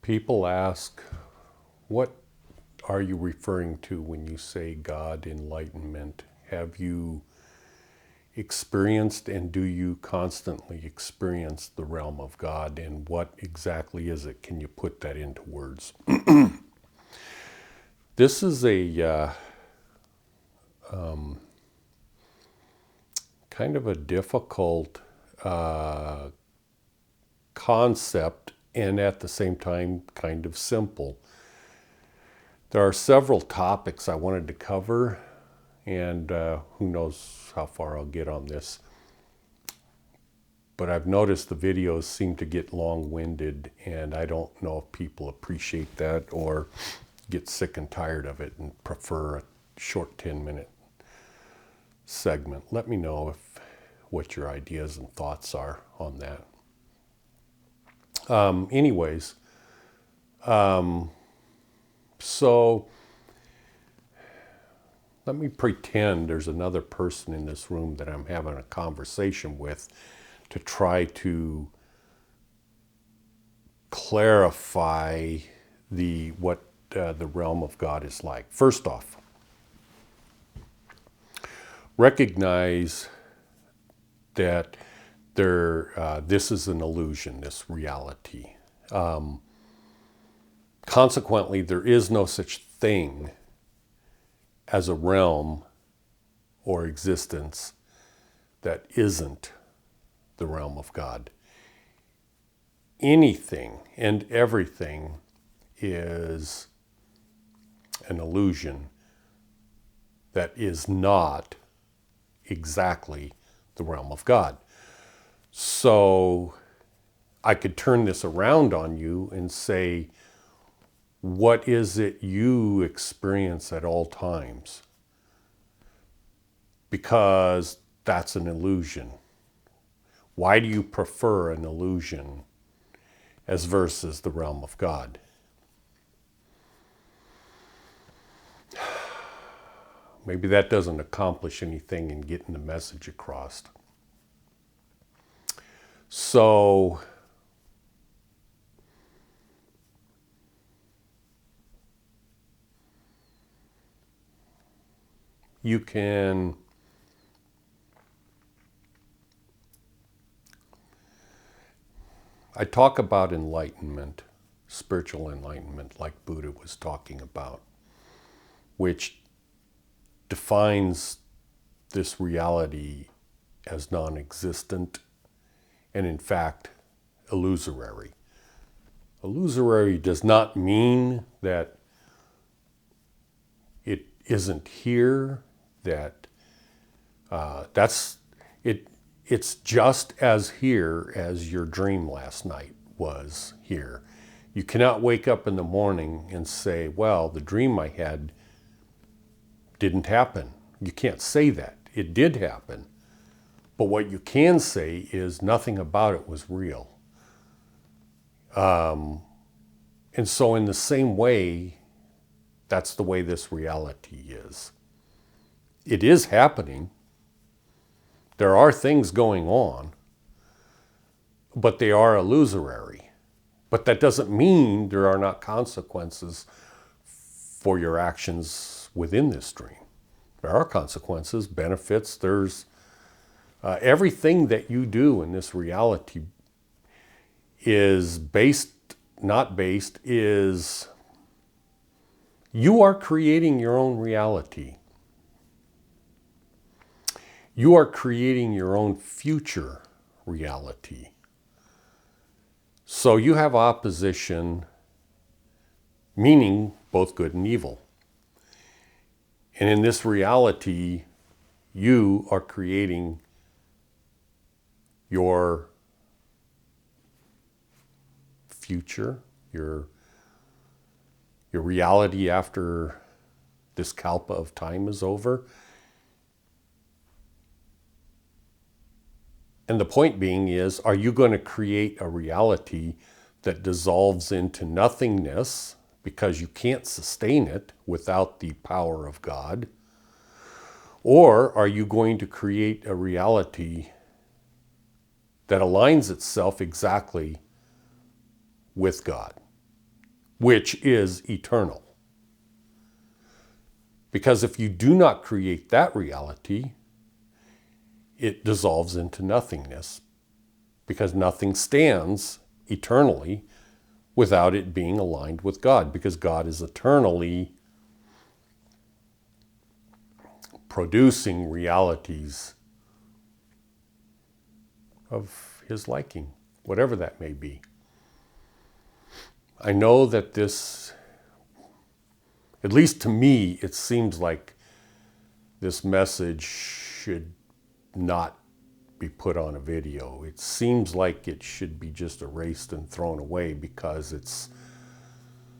People ask, what are you referring to when you say God enlightenment? Have you experienced and do you constantly experience the realm of God? And what exactly is it? Can you put that into words? This is a kind of a difficult concept and at the same time kind of simple. There are several topics I wanted to cover, and who knows how far I'll get on this. But I've noticed the videos seem to get long-winded, and I don't know if people appreciate that or get sick and tired of it and prefer a short 10-minute segment. Let me know what your ideas and thoughts are on that. Anyways, so let me pretend there's another person in this room that I'm having a conversation with to try to clarify what the realm of God is like. First off, recognize that this is an illusion, this reality. Consequently, there is no such thing as a realm or existence that isn't the realm of God. Anything and everything is an illusion that is not exactly the realm of God. So I could turn this around on you and say, what is it you experience at all times? Because that's an illusion. Why do you prefer an illusion as versus the realm of God? Maybe that doesn't accomplish anything in getting the message across. So you can I talk about enlightenment, spiritual enlightenment, like Buddha was talking about, which defines this reality as non-existent and in fact illusory. Illusory does not mean that it isn't here, that it's just as here as your dream last night was here. You cannot wake up in the morning and say, well, the dream I had didn't happen. You can't say that. It did happen. But what you can say is nothing about it was real. And so in the same way, that's the way this reality is. It is happening. There are things going on, but they are illusory. But that doesn't mean there are not consequences for your actions within this dream. There are consequences, benefits. There's everything that you do in this reality is you are creating your own reality. You are creating your own future reality. So you have opposition, meaning both good and evil. And in this reality, you are creating your future, your reality after this kalpa of time is over. And the point being is, are you going to create a reality that dissolves into nothingness because you can't sustain it without the power of God? Or are you going to create a reality that aligns itself exactly with God? which is eternal. Because if you do not create that reality, it dissolves into nothingness, because nothing stands eternally without it being aligned with God, because God is eternally producing realities of his liking, whatever that may be. I know that this, at least to me, it seems like this message should not be put on a video. It seems like it should be just erased and thrown away because it's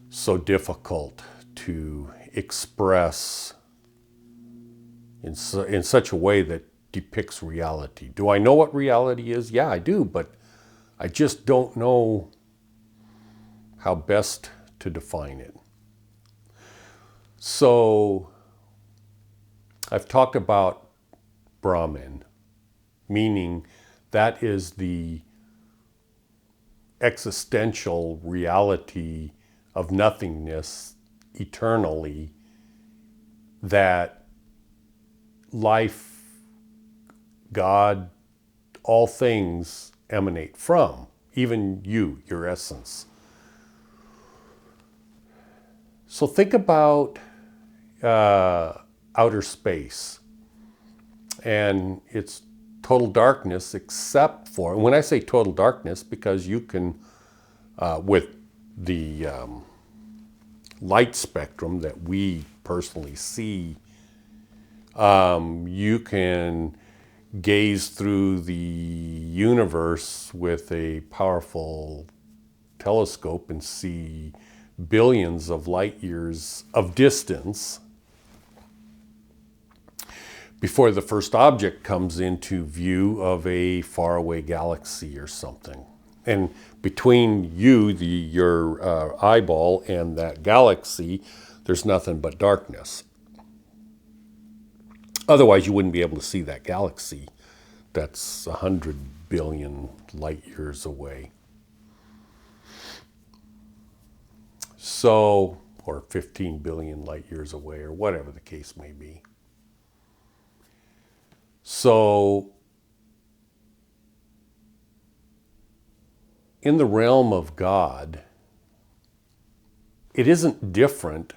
so difficult to express in such a way that depicts reality. Do I know what reality is? Yeah, I do, but I just don't know how best to define it. So I've talked about Brahman, meaning that is the existential reality of nothingness eternally, that life, God, all things emanate from, even you, your essence. So think about outer space, and it's total darkness except for, and when I say total darkness, because you can, with the light spectrum that we personally see, you can gaze through the universe with a powerful telescope and see billions of light years of distance before the first object comes into view of a faraway galaxy or something. And between you, your eyeball, and that galaxy, there's nothing but darkness. Otherwise, you wouldn't be able to see that galaxy that's 100 billion light years away. So, or 15 billion light years away, or whatever the case may be. So, in the realm of God, it isn't different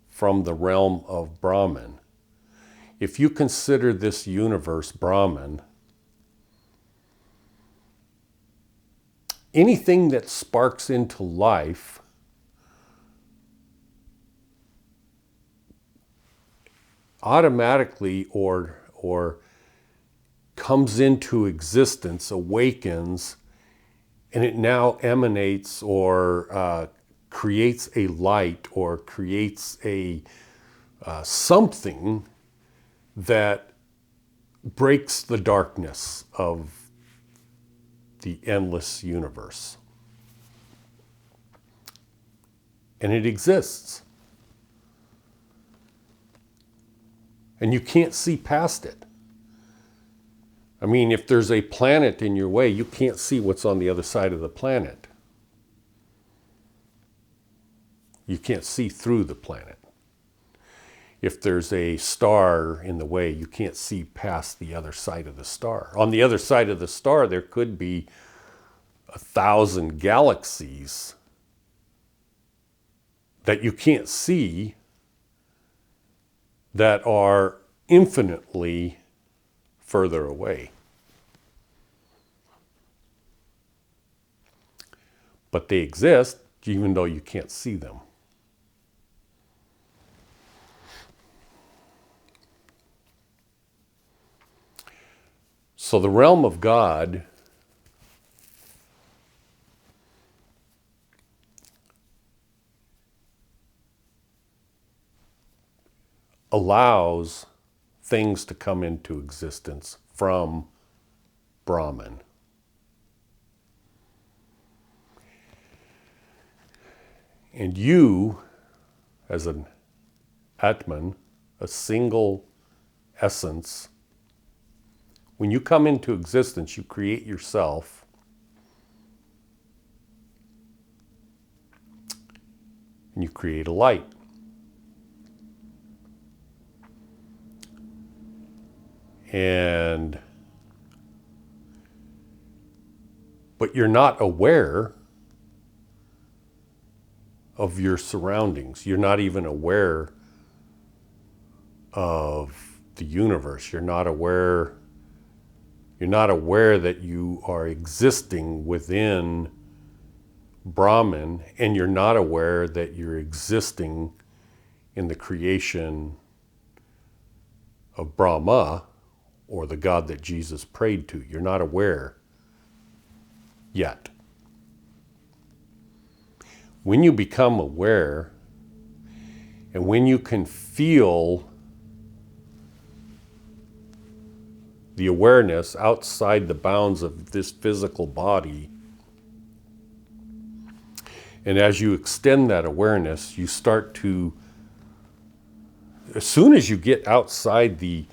from the realm of Brahman. If you consider this universe Brahman, anything that sparks into life automatically or comes into existence, awakens, and it now emanates or creates a light or creates a something that breaks the darkness of the endless universe. And it exists. And you can't see past it. I mean, if there's a planet in your way, you can't see what's on the other side of the planet. You can't see through the planet. If there's a star in the way, you can't see past the other side of the star. On the other side of the star, there could be 1,000 galaxies that you can't see that are infinitely further away. But they exist even though you can't see them. So the realm of God allows things to come into existence from Brahman. And you, as an Atman, a single essence, when you come into existence, you create yourself. and you create a light. But you're not aware of your surroundings. You're not even aware of the universe. You're not aware that you are existing within Brahman, and you're not aware that you're existing in the creation of Brahma, or the God that Jesus prayed to. You're not aware yet. When you become aware, and when you can feel the awareness outside the bounds of this physical body, and as you extend that awareness, you start to, as soon as you get outside the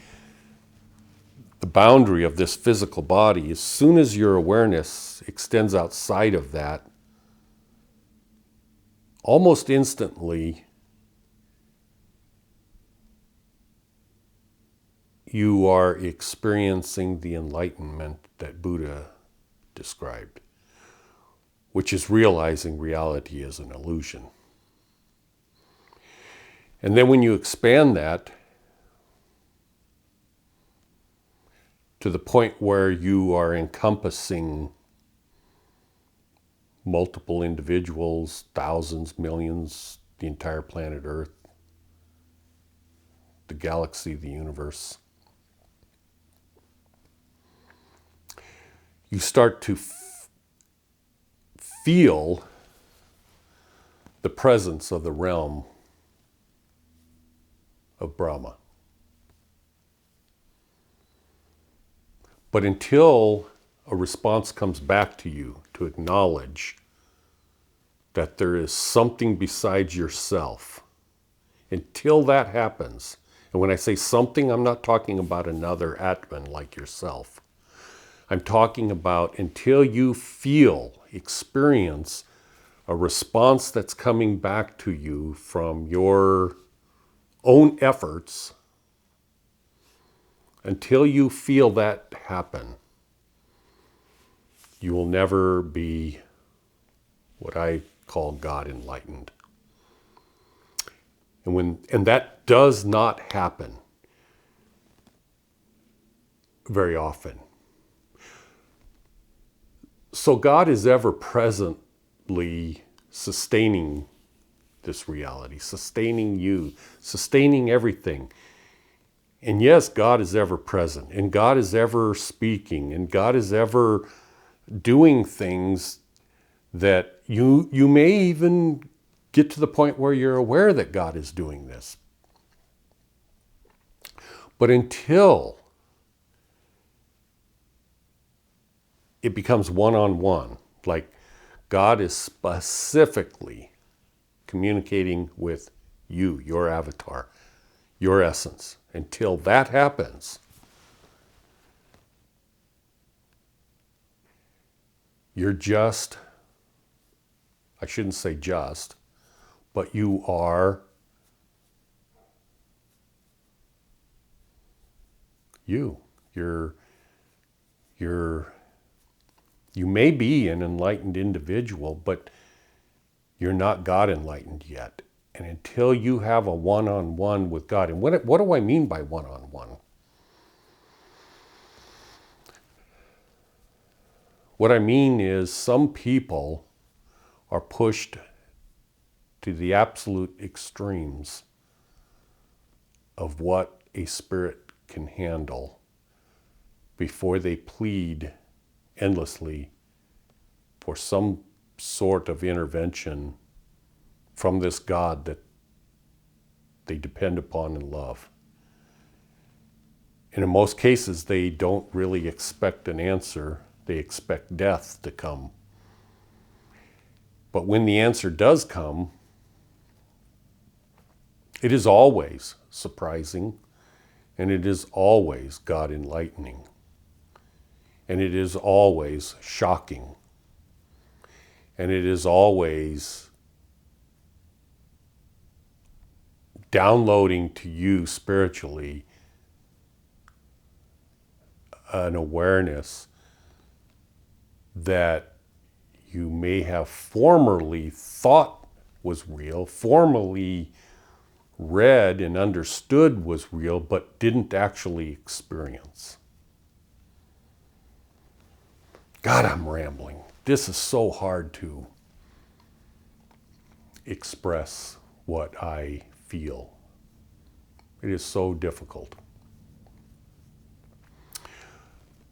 boundary of this physical body, as soon as your awareness extends outside of that, almost instantly, you are experiencing the enlightenment that Buddha described, which is realizing reality is an illusion. And then when you expand that to the point where you are encompassing multiple individuals, thousands, millions, the entire planet Earth, the galaxy, the universe, you start to feel the presence of the realm of Brahma. But until a response comes back to you to acknowledge that there is something besides yourself, until that happens, and when I say something, I'm not talking about another Atman like yourself. I'm talking about until you experience a response that's coming back to you from your own efforts, until you feel that happen, you will never be what I call God enlightened. And that does not happen very often. So God is ever presently sustaining this reality, sustaining you, sustaining everything. And yes, God is ever present, and God is ever speaking, and God is ever doing things that you may even get to the point where you're aware that God is doing this. But until it becomes one-on-one, like God is specifically communicating with you, your avatar, your essence, until that happens, you're just, I shouldn't say just, but you are you. You may be an enlightened individual, but you're not God enlightened yet. And until you have a one-on-one with God, and what do I mean by one-on-one? What I mean is some people are pushed to the absolute extremes of what a spirit can handle before they plead endlessly for some sort of intervention from this God that they depend upon and love. And in most cases, they don't really expect an answer. They expect death to come. But when the answer does come, it is always surprising, and it is always God enlightening, and it is always shocking, and it is always downloading to you spiritually an awareness that you may have formerly thought was real, formerly read and understood was real, but didn't actually experience. God, I'm rambling. This is so hard to express what I feel. It is so difficult.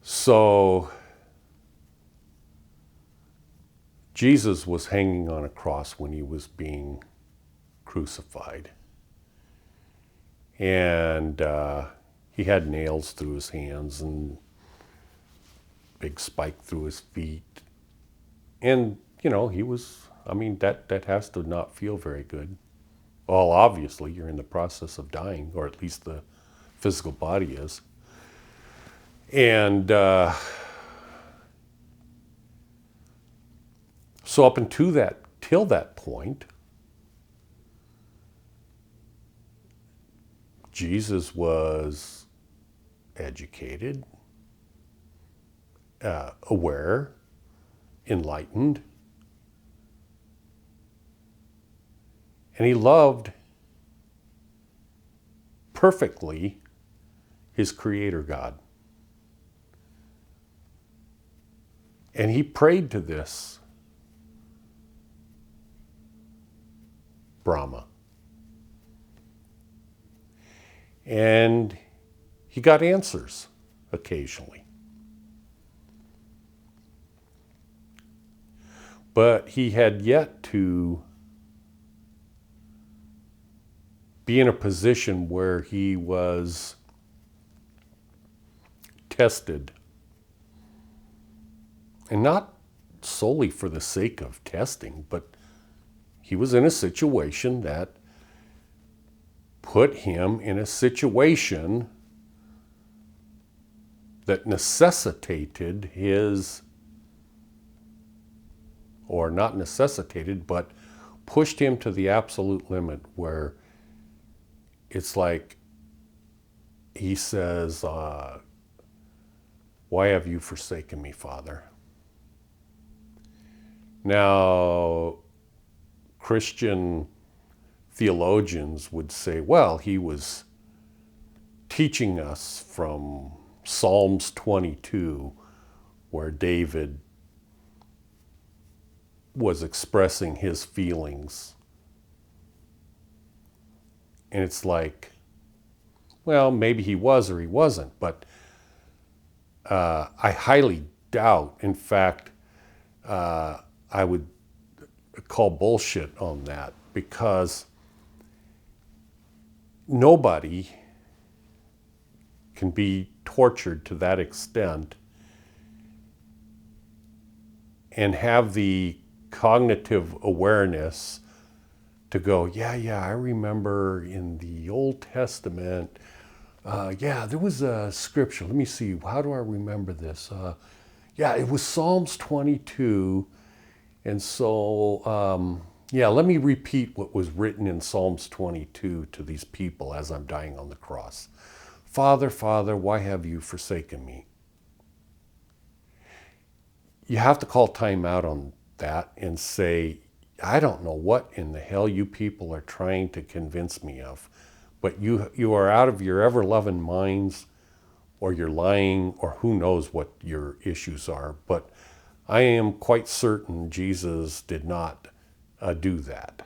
So, Jesus was hanging on a cross when he was being crucified. And he had nails through his hands and big spike through his feet. And, he was, that has to not feel very good. Well, obviously, you're in the process of dying, or at least the physical body is. And so up until that point, Jesus was educated, aware, enlightened, and he loved perfectly his Creator God. And he prayed to this Brahma. And he got answers occasionally. But he had yet to be in a position where he was tested. And not solely for the sake of testing, but he was in a situation that put him in a situation that necessitated his, or not necessitated, but pushed him to the absolute limit where it's like he says, why have you forsaken me, Father? Now, Christian theologians would say, well, he was teaching us from Psalms 22, where David was expressing his feelings. And it's like, well, maybe he was or he wasn't, but I highly doubt. In fact, I would call bullshit on that, because nobody can be tortured to that extent and have the cognitive awareness to go, yeah, I remember in the Old Testament, there was a scripture. Let me see, how do I remember this? It was Psalms 22. And so, let me repeat what was written in Psalms 22 to these people as I'm dying on the cross. Father, Father, why have you forsaken me? You have to call time out on that and say, I don't know what in the hell you people are trying to convince me of, but you are out of your ever-loving minds, or you're lying, or who knows what your issues are. But I am quite certain Jesus did not do that.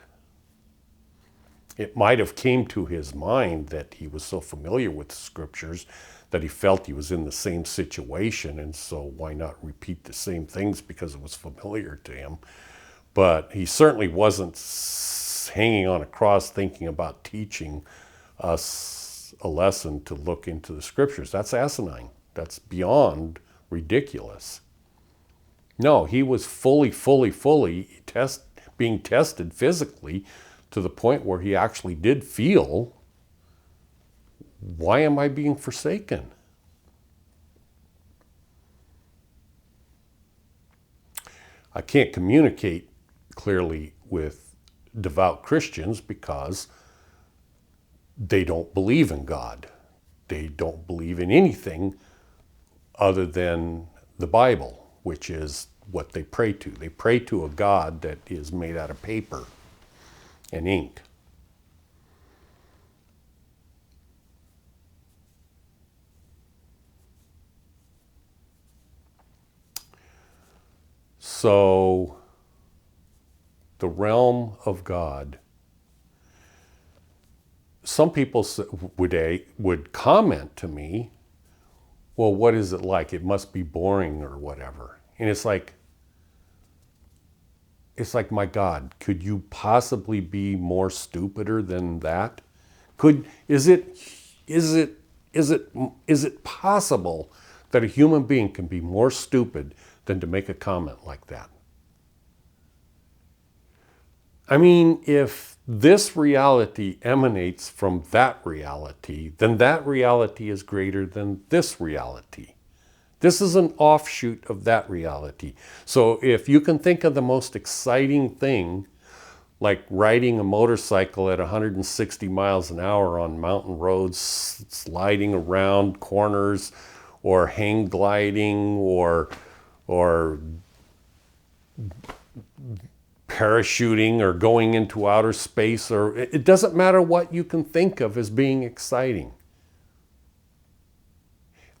It might have came to his mind that he was so familiar with the scriptures that he felt he was in the same situation, and so why not repeat the same things because it was familiar to him. But he certainly wasn't hanging on a cross thinking about teaching us a lesson to look into the scriptures. That's asinine. That's beyond ridiculous. No, he was fully being tested physically to the point where he actually did feel, why am I being forsaken? I can't communicate clearly with devout Christians because they don't believe in God. They don't believe in anything other than the Bible, which is what they pray to. They pray to a God that is made out of paper and ink. So, the realm of God, some people would comment to me, well, what is it like? It must be boring or whatever. And it's like, my God, could you possibly be more stupider than that? Is it possible that a human being can be more stupid than to make a comment like that? I mean, if this reality emanates from that reality, then that reality is greater than this reality. This is an offshoot of that reality. So if you can think of the most exciting thing, like riding a motorcycle at 160 miles an hour on mountain roads, sliding around corners, or hang gliding, or parachuting, or going into outer space, or it doesn't matter what you can think of as being exciting.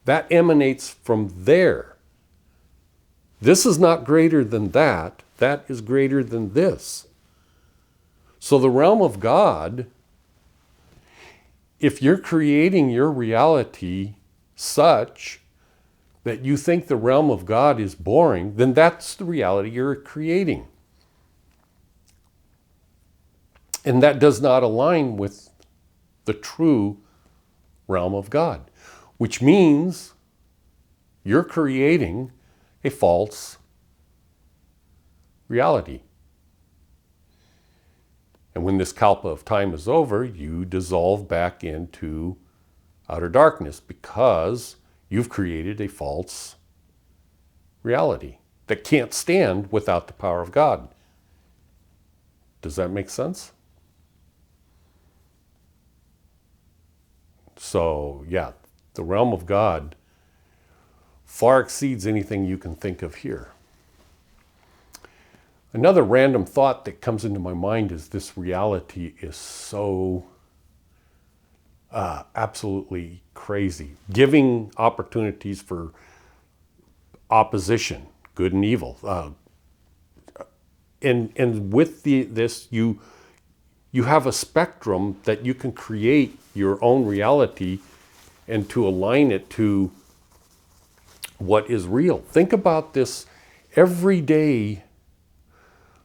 That emanates from there. This is not greater than that. That is greater than this. So the realm of God, if you're creating your reality such that you think the realm of God is boring, then that's the reality you're creating. And that does not align with the true realm of God, which means you're creating a false reality. And when this kalpa of time is over, you dissolve back into outer darkness because you've created a false reality that can't stand without the power of God. Does that make sense? So, yeah, the realm of God far exceeds anything you can think of here. Another random thought that comes into my mind is this reality is so absolutely crazy, giving opportunities for opposition, good and evil. And with this, you have a spectrum that you can create your own reality and to align it to what is real. Think about this every day.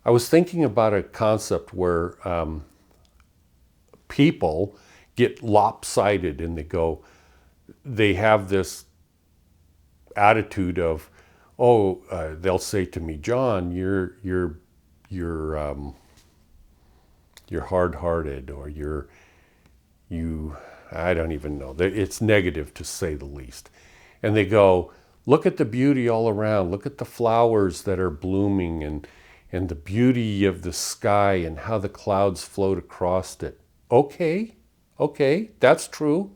I was thinking about a concept where people get lopsided and they have this attitude of, they'll say to me, John, you're hard-hearted, or I don't even know. It's negative to say the least. And they go, look at the beauty all around. Look at the flowers that are blooming, and the beauty of the sky and how the clouds float across it. Okay, that's true.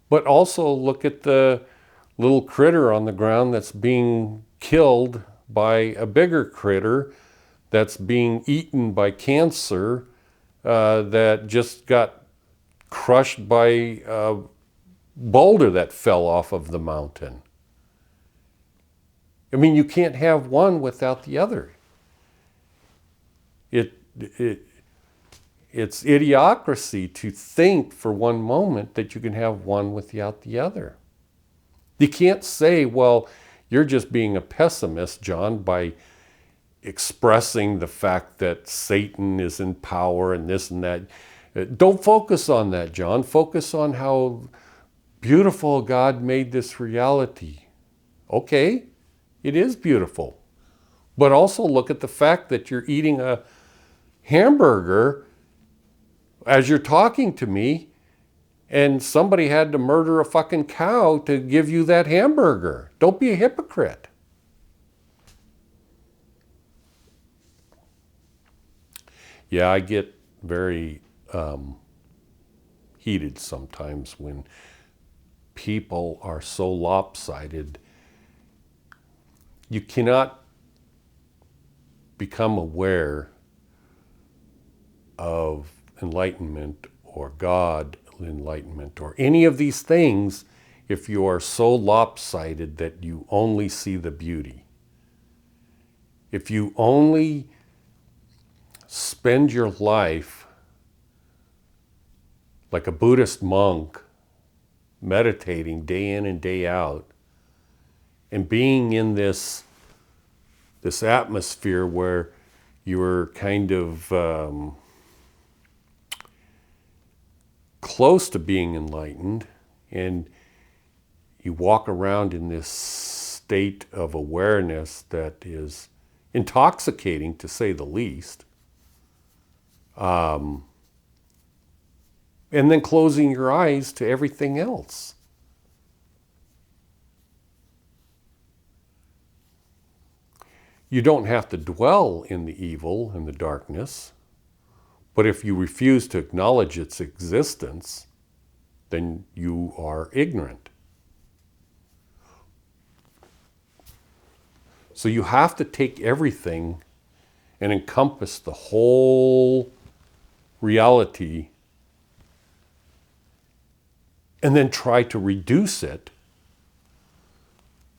But also look at the little critter on the ground that's being killed by a bigger critter that's being eaten by cancer, that just got crushed by a boulder that fell off of the mountain. I mean, you can't have one without the other. It's idiocracy to think for one moment that you can have one without the other. You can't say, well, you're just being a pessimist, John, by expressing the fact that Satan is in power and this and that. Don't focus on that, John. Focus on how beautiful God made this reality. Okay, it is beautiful. But also look at the fact that you're eating a hamburger as you're talking to me, and somebody had to murder a fucking cow to give you that hamburger. Don't be a hypocrite. Yeah, I get very heated sometimes when people are so lopsided. You cannot become aware of enlightenment or God enlightenment or any of these things if you are so lopsided that you only see the beauty. If you only spend your life like a Buddhist monk, meditating day in and day out, and being in this atmosphere where you're kind of close to being enlightened, and you walk around in this state of awareness that is intoxicating, to say the least, and then closing your eyes to everything else. You don't have to dwell in the evil and the darkness, but if you refuse to acknowledge its existence, then you are ignorant. So you have to take everything and encompass the whole reality and then try to reduce it.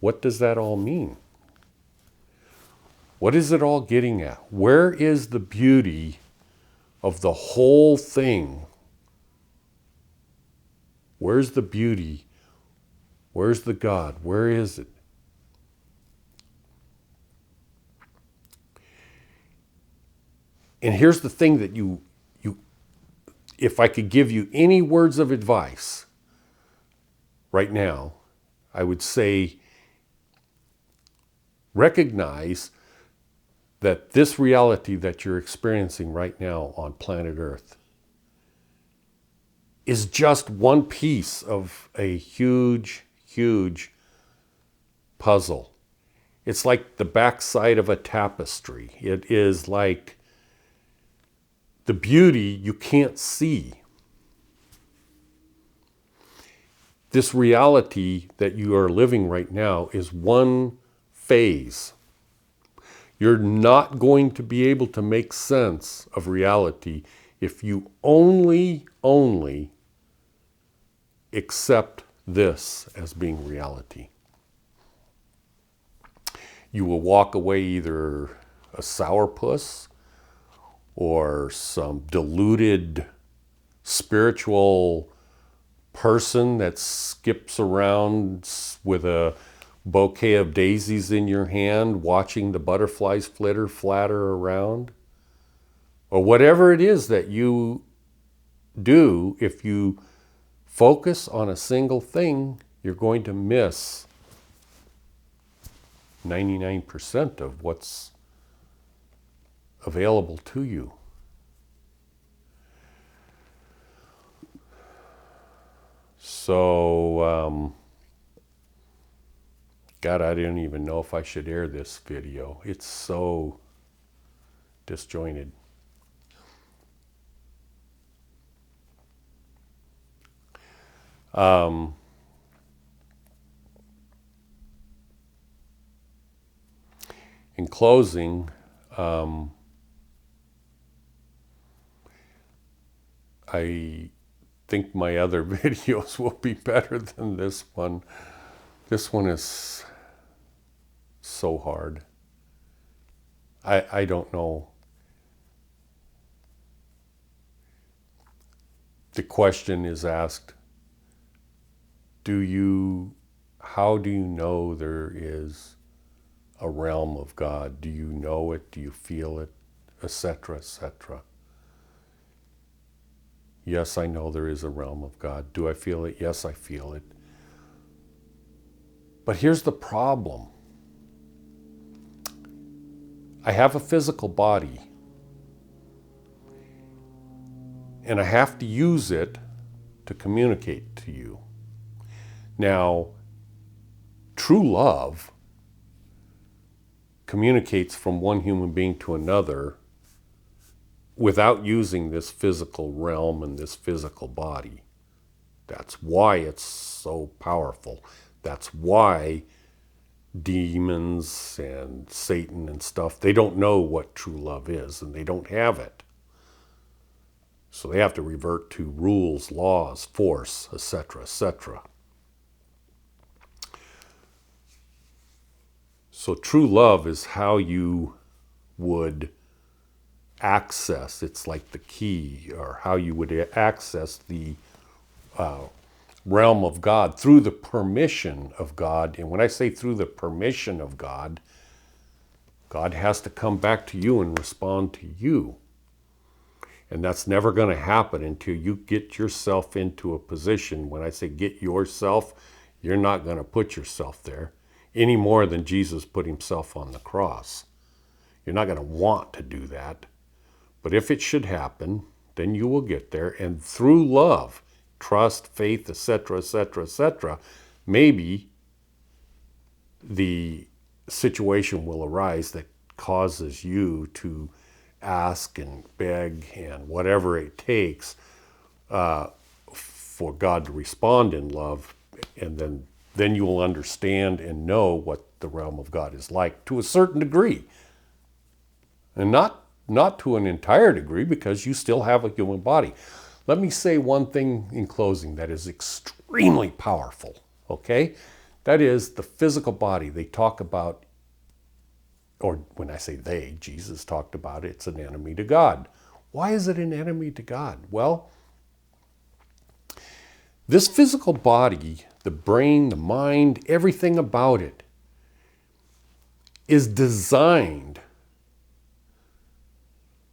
What does that all mean? What is it all getting at? Where is the beauty of the whole thing? Where's the beauty? Where's the God? Where is it? And here's the thing that you, if I could give you any words of advice right now, I would say recognize that this reality that you're experiencing right now on planet Earth is just one piece of a huge, huge puzzle. It's like the backside of a tapestry. It is like the beauty you can't see. This reality that you are living right now is one phase. You're not going to be able to make sense of reality if you only accept this as being reality. You will walk away either a sourpuss or some deluded spiritual person that skips around with a bouquet of daisies in your hand, watching the butterflies flatter around, or whatever it is that you do. If you focus on a single thing, you're going to miss 99% of what's available to you. So, God, I didn't even know if I should air this video. It's so disjointed. In closing, I think my other videos will be better than this one. This one is so hard. I don't know. The question is asked, how do you know there is a realm of God? Do you know it? Do you feel it? Etc., etc. Yes, I know there is a realm of God. Do I feel it? Yes, I feel it. But here's the problem. I have a physical body, and I have to use it to communicate to you. Now, true love communicates from one human being to another without using this physical realm and this physical body. That's why it's so powerful. That's why demons and Satan and stuff, they don't know what true love is, and they don't have it. So they have to revert to rules, laws, force, etc., etc. So true love is how you would access, it's like the key, or how you would access the realm of God through the permission of God. And when I say through the permission of God, God has to come back to you and respond to you. And that's never going to happen until you get yourself into a position. When I say get yourself, you're not going to put yourself there any more than Jesus put himself on the cross. You're not going to want to do that. But if it should happen, then you will get there. And through love, trust, faith, etc., etc., etc., maybe the situation will arise that causes you to ask and beg and whatever it takes for God to respond in love, and then you will understand and know what the realm of God is like to a certain degree, and not to an entire degree, because you still have a human body. Let me say one thing in closing that is extremely powerful, okay? That is the physical body. They talk about, or when I say they, Jesus talked about it, it's an enemy to God. Why is it an enemy to God? Well, this physical body, the brain, the mind, everything about it is designed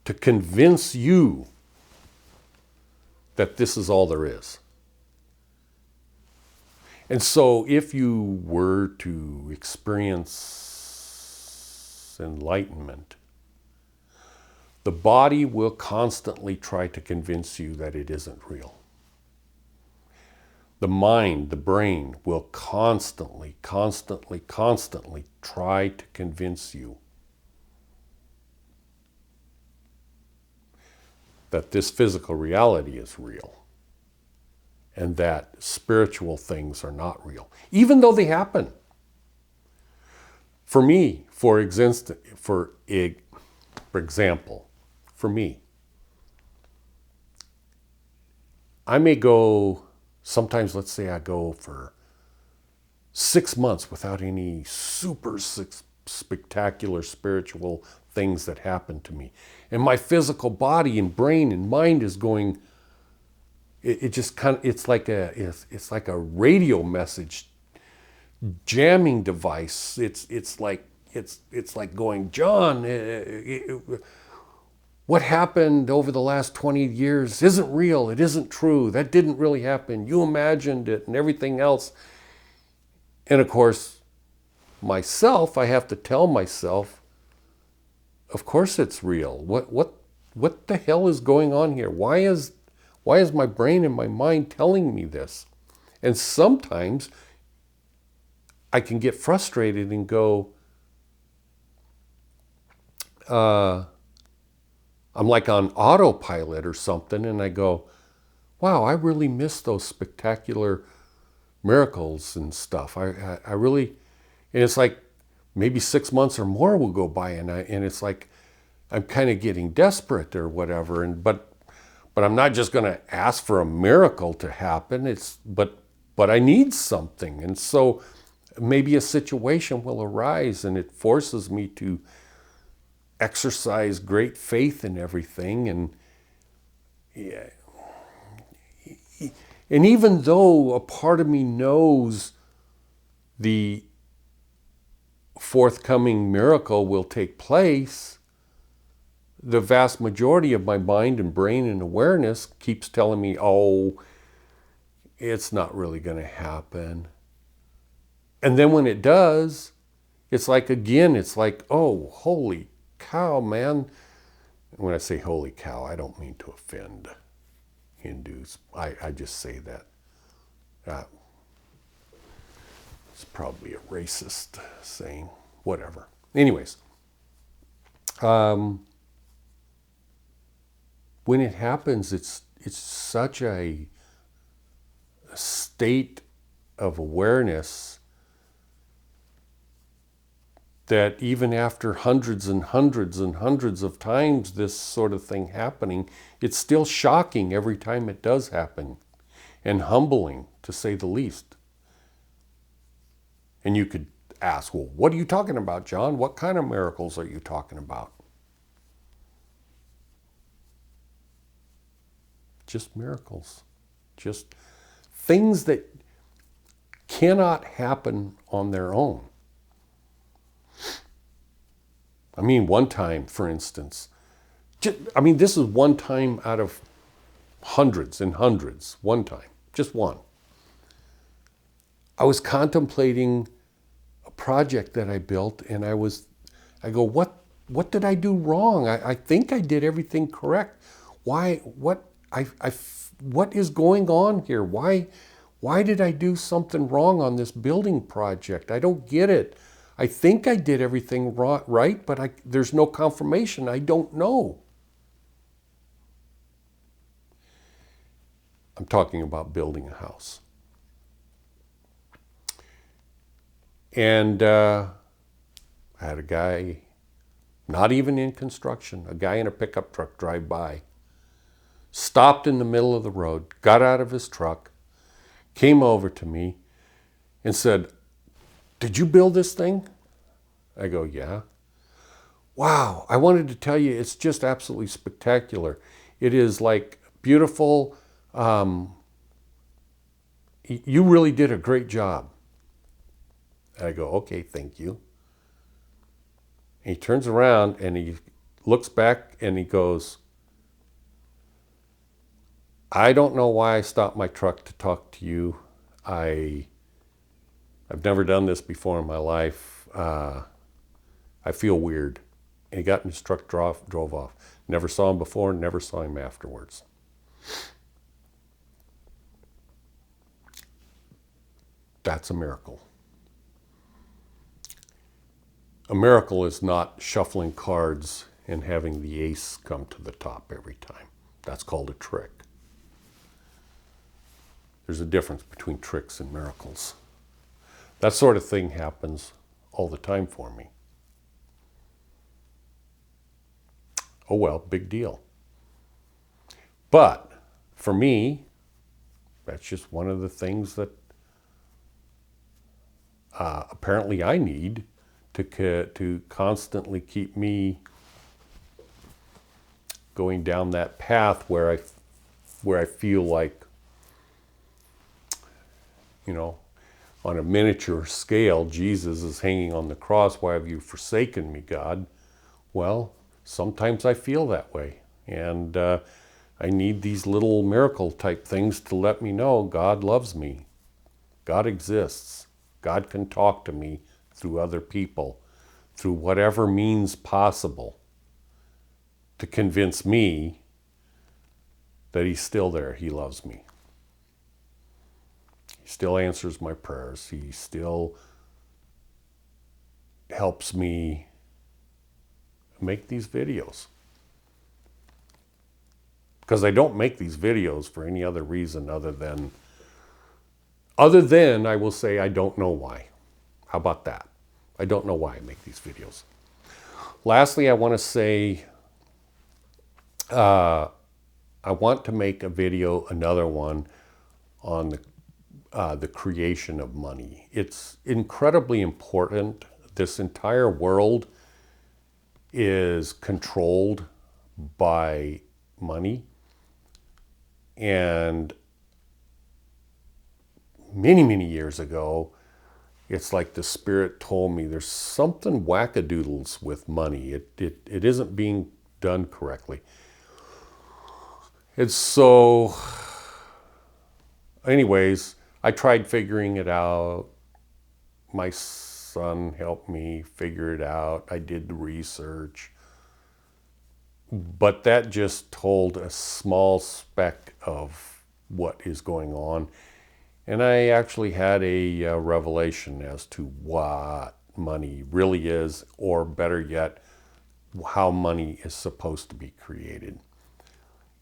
to convince you that this is all there is. And so if you were to experience enlightenment, the body will constantly try to convince you that it isn't real. The mind, the brain, will constantly try to convince you that this physical reality is real and that spiritual things are not real, even though they happen. For me, for example, for me, I may go, sometimes let's say I go for 6 months without any super spectacular spiritual things that happen to me. And my physical body and brain and mind is going, it just kind of, it's like a radio message jamming device. It's like going, John, what happened over the last 20 years isn't real. It isn't true. That didn't really happen. You imagined it and everything else. And of course, myself, I have to tell myself, of course it's real. What the hell is going on here? Why is my brain and my mind telling me this? And sometimes I can get frustrated and go, I'm like on autopilot or something, and I go, wow, I really miss those spectacular miracles and stuff. I really, and it's like maybe 6 months or more will go by, and it's like I'm kind of getting desperate or whatever, but I'm not just going to ask for a miracle to happen. But I need something, and so maybe a situation will arise, and it forces me to exercise great faith in everything, and yeah. And even though a part of me knows the forthcoming miracle will take place, the vast majority of my mind and brain and awareness keeps telling me, oh, it's not really going to happen. And then when it does, it's like, oh, holy cow, man. When I say holy cow, I don't mean to offend Hindus. I just say that. It's probably a racist saying, whatever. Anyways, when it happens, it's such a state of awareness that even after hundreds and hundreds and hundreds of times this sort of thing happening, it's still shocking every time it does happen, and humbling, to say the least. And you could ask, well, what are you talking about, John? What kind of miracles are you talking about? Just miracles. Just things that cannot happen on their own. I mean, one time, for instance, this is one time out of hundreds and hundreds, one time, just one. I was contemplating a project that I built, and I go, what did I do wrong? I think I did everything correct. What is going on here? Why did I do something wrong on this building project? I don't get it. I think I did everything right, but there's no confirmation. I don't know. I'm talking about building a house. And I had a guy, not even in construction, a guy in a pickup truck drive by, stopped in the middle of the road, got out of his truck, came over to me and said, "Did you build this thing?" I go, "Yeah." "Wow, I wanted to tell you, it's just absolutely spectacular. It is like beautiful. You really did a great job." I go, "Okay, thank you." And he turns around and he looks back and he goes, "I don't know why I stopped my truck to talk to you. I've never done this before in my life. I feel weird." And he got in his truck, drove off. Never saw him before, never saw him afterwards. That's a miracle. A miracle is not shuffling cards and having the ace come to the top every time. That's called a trick. There's a difference between tricks and miracles. That sort of thing happens all the time for me. Oh well, big deal. But for me, that's just one of the things that apparently I need to constantly keep me going down that path where I feel like, on a miniature scale, Jesus is hanging on the cross. "Why have you forsaken me, God?" Well, sometimes I feel that way. And I need these little miracle type things to let me know God loves me. God exists. God can talk to me through other people, through whatever means possible, to convince me that He's still there. He loves me. He still answers my prayers. He still helps me make these videos. Because I don't make these videos for any other reason other than I will say I don't know why. How about that? I don't know why I make these videos. Lastly, I want to say I want to make a video, another one, on the creation of money. It's incredibly important. This entire world is controlled by money. And many, many years ago, it's like the Spirit told me there's something wackadoodles with money. It isn't being done correctly. And so, anyways, I tried figuring it out. My son helped me figure it out. I did the research. But that just told a small speck of what is going on. And I actually had a revelation as to what money really is, or better yet, how money is supposed to be created.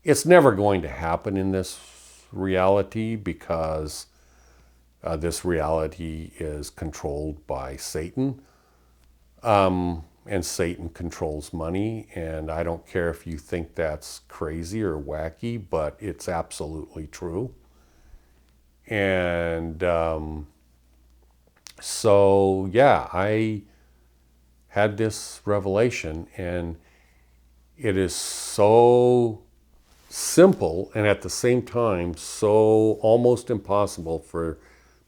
It's never going to happen in this reality because this reality is controlled by Satan. And Satan controls money. And I don't care if you think that's crazy or wacky, but it's absolutely true. And so, yeah, I had this revelation, and it is so simple and at the same time so almost impossible for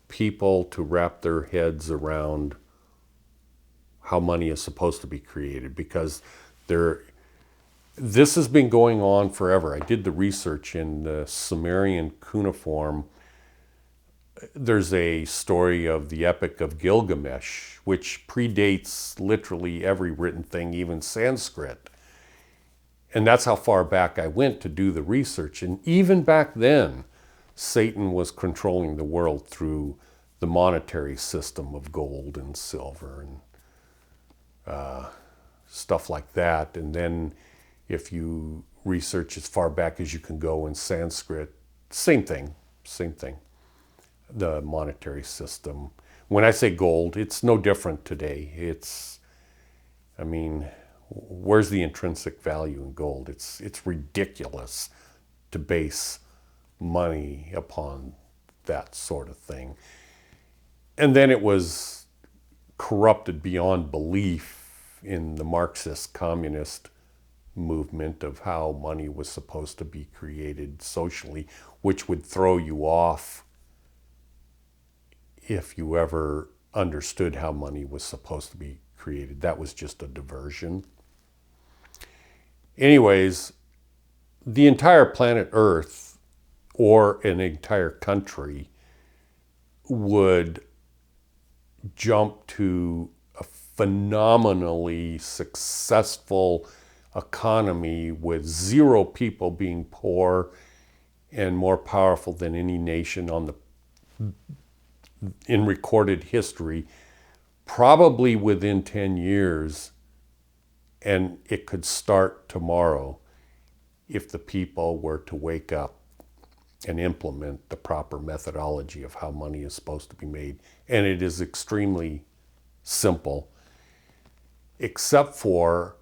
people to wrap their heads around how money is supposed to be created, because this has been going on forever. I did the research in the Sumerian cuneiform. There's a story of the Epic of Gilgamesh, which predates literally every written thing, even Sanskrit. And that's how far back I went to do the research. And even back then, Satan was controlling the world through the monetary system of gold and silver and stuff like that. And then if you research as far back as you can go in Sanskrit, same thing. The monetary system. When I say gold, it's no different today. Where's the intrinsic value in gold? It's ridiculous to base money upon that sort of thing. And then it was corrupted beyond belief in the Marxist communist movement of how money was supposed to be created socially, which would throw you off if you ever understood how money was supposed to be created. That was just a diversion. Anyways, the entire planet Earth or an entire country would jump to a phenomenally successful economy with zero people being poor and more powerful than any nation in recorded history, probably within 10 years, and it could start tomorrow if the people were to wake up and implement the proper methodology of how money is supposed to be made. And it is extremely simple, except for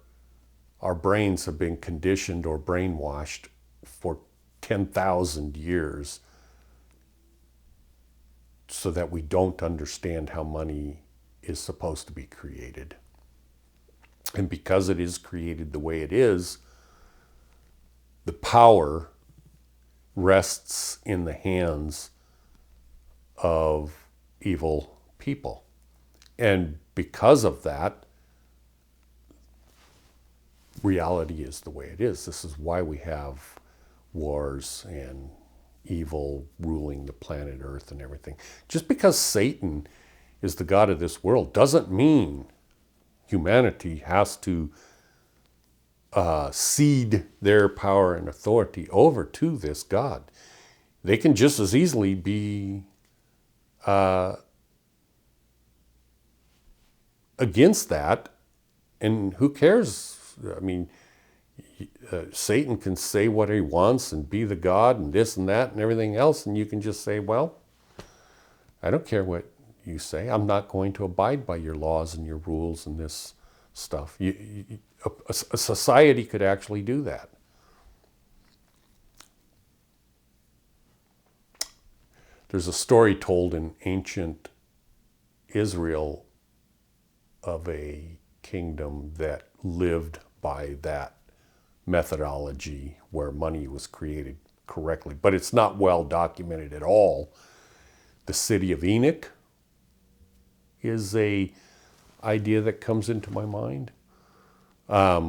our brains have been conditioned or brainwashed for 10,000 years so that we don't understand how money is supposed to be created. And because it is created the way it is, the power rests in the hands of evil people. And because of that, reality is the way it is. This is why we have wars and evil ruling the planet Earth and everything. Just because Satan is the god of this world doesn't mean humanity has to cede their power and authority over to this god. They can just as easily be against that, and who cares? Satan can say what he wants and be the god and this and that and everything else, and you can just say, well, I don't care what you say. I'm not going to abide by your laws and your rules and this stuff. A society could actually do that. There's a story told in ancient Israel of a kingdom that lived by that methodology where money was created correctly, but it's not well documented at all. The city of Enoch is a idea that comes into my mind. But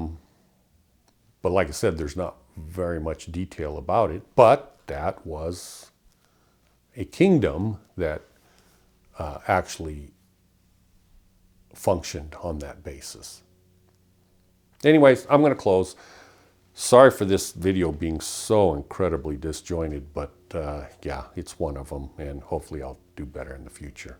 like I said, there's not very much detail about it, but that was a kingdom that actually functioned on that basis. Anyways, I'm going to close. Sorry for this video being so incredibly disjointed, but yeah, it's one of them, and hopefully I'll do better in the future.